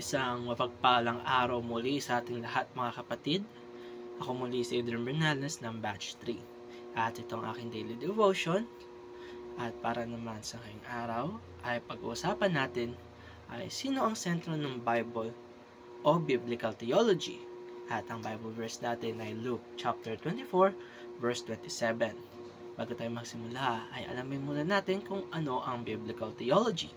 Isang mapagpalang araw muli sa ating lahat mga kapatid. Ako muli si Adrian Bernales ng Batch 3. At ito ang aking daily devotion. At para naman sa ngayong araw ay pag-uusapan natin ay sino ang sentro ng Bible o Biblical Theology. At ang Bible verse natin ay Luke chapter 24 verse 27. Bago tayo magsimula ay alamin muna natin kung ano ang Biblical Theology.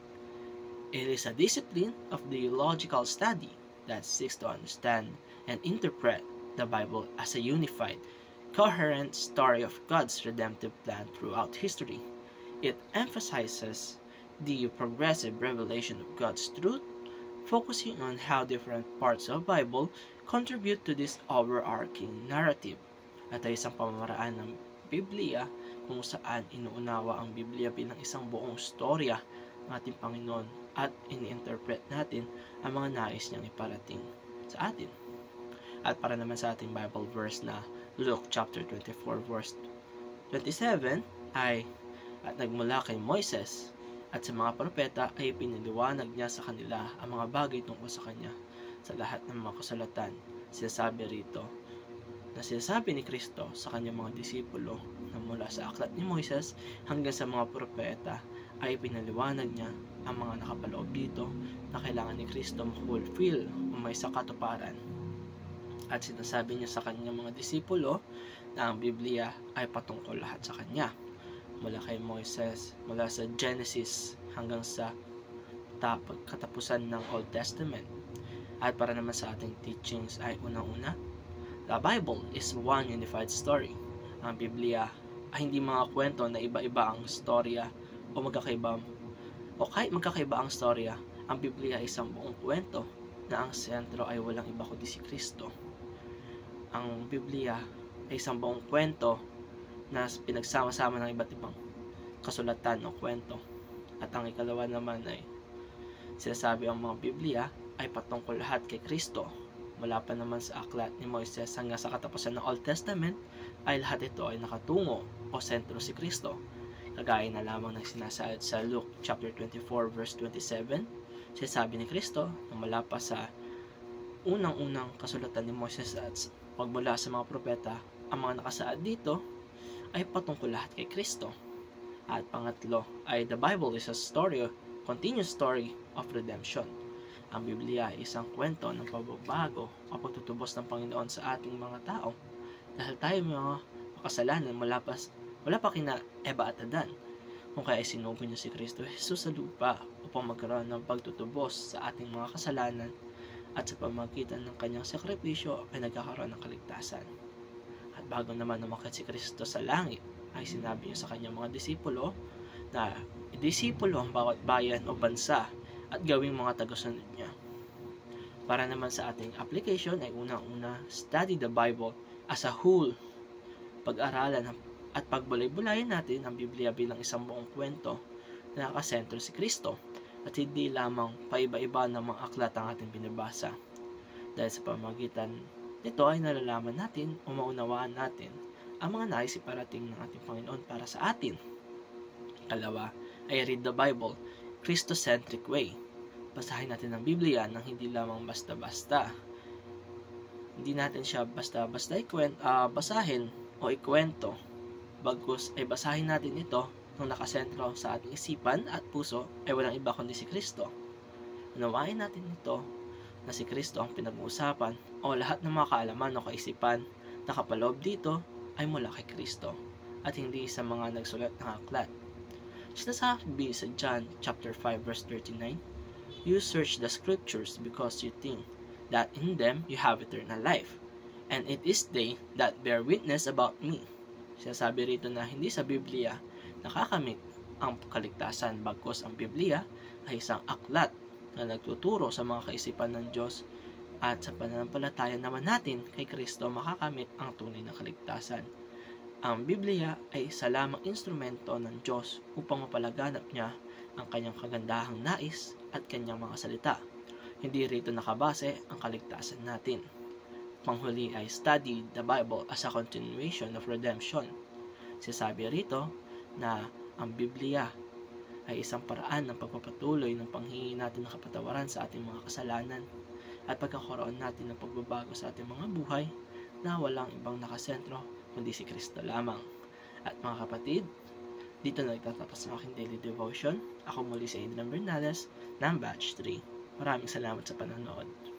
It is a discipline of theological study that seeks to understand and interpret the Bible as a unified, coherent story of God's redemptive plan throughout history. It emphasizes the progressive revelation of God's truth, focusing on how different parts of the Bible contribute to this overarching narrative. At ay isang pamamaraan ng Biblia kung saan inuunawa ang Biblia bilang isang buong storya ng ating Panginoon at ini-interpret natin ang mga nais niyang iparating sa atin. At para naman sa ating Bible verse na Luke chapter 24 verse 27 ay at nagmula kay Moises at sa mga propeta ay piniliwanag niya sa kanila ang mga bagay tungkol sa kanya sa lahat ng mga kasulatan. Sinasabi rito na sinasabi ni Kristo sa kanyang mga disipulo na mula sa aklat ni Moises hanggang sa mga propeta ay pinaliwanag niya ang mga nakapaloob dito na kailangan ni Kristo ma-fulfill o may sa katuparan. At sinasabi niya sa kanyang mga disipulo na ang Biblia ay patungkol lahat sa kanya. Mula kay Moises, mula sa Genesis hanggang sa katapusan ng Old Testament. At para naman sa ating teachings ay unang-una, the Bible is one unified story. Ang Biblia ay hindi mga kwento na iba-iba ang storya o kahit magkakaiba ang storya, ang Biblia ay isang buong kwento na ang sentro ay walang iba kundi si Kristo. Ang Biblia ay isang buong kwento na pinagsama-sama ng iba't ibang kasulatan o kwento. At ang ikalawa naman ay sinasabi ang mga Biblia ay patungkol lahat kay Kristo. Mula pa naman sa aklat ni Moises hanggang sa katapusan ng Old Testament ay lahat ito ay nakatungo o sentro si Kristo. Kagaya na lamang ng sinasaad sa Luke chapter 24 verse 27, sinasabi ni Kristo na mula pa sa unang-unang kasulatan ni Moses at pagmula sa mga propeta, ang mga nakasaad dito ay patungkol lahat kay Kristo. At pangatlo ay the Bible is a continuous story of redemption. Ang Biblia ay isang kwento ng pagbabago o pagtutubos ng Panginoon sa ating mga tao. Dahil tayo mga makasalanan wala pa kina Eva at Adan, kung kaya sinugo niya si Kristo Jesus sa lupa upang magkaroon ng pagtutubos sa ating mga kasalanan at sa pamamagitan ng kanyang sakripisyo ay nagkakaroon ng kaligtasan. At bago naman umakyat si Kristo sa langit, ay sinabi niya sa kanyang mga disipulo na idisipulo ang bawat bayan o bansa at gawing mga tagasunod niya. Para naman sa ating application ay unang-una, study the Bible as a whole. Pag-aralan at pagbulay-bulayan natin ang Biblia bilang isang buong kwento na nakasentro si Kristo at hindi lamang paiba-iba ng mga aklat ang ating binabasa. Dahil sa pamamagitan nito ay nalalaman natin o maunawaan natin ang mga nais iparating ng ating Panginoon para sa atin. Kalawa ay read the Bible, Christocentric way. Basahin natin ang Biblia nang hindi lamang basta-basta. Hindi natin siya basta-basta basahin o ikwento. Bagkus ay basahin natin ito nung nakasentro sa ating isipan at puso ay walang iba kundi si Kristo. Unawain natin ito na si Kristo ang pinag-uusapan o lahat ng mga kaalaman o kaisipan na kapaloob dito ay mula kay Kristo at hindi sa mga nagsulat ng aklat. Sinasabi sa John chapter 5 verse 39, "You search the scriptures because you think that in them you have eternal life, and it is they that bear witness about me." Sinasabi rito na hindi sa Biblia nakakamit ang kaligtasan, bagkus ang Biblia ay isang aklat na nagtuturo sa mga kaisipan ng Diyos at sa pananampalataya naman natin kay Kristo makakamit ang tunay na kaligtasan. Ang Biblia ay isa lamang instrumento ng Diyos upang mapalaganap niya ang kanyang kagandahang nais at kanyang mga salita. Hindi rito nakabase ang kaligtasan natin. Panghuli ay study the Bible as a continuation of redemption. Sinasabi rito na ang Biblia ay isang paraan ng pagpapatuloy ng panghingi natin ng kapatawaran sa ating mga kasalanan at pagkakaroon natin ng pagbabago sa ating mga buhay na walang ibang nakasentro kundi si Kristo lamang. At mga kapatid, dito na nagtatapos ang aking daily devotion. Ako muli si Adrian Bernales ng Batch 3. Maraming salamat sa panonood.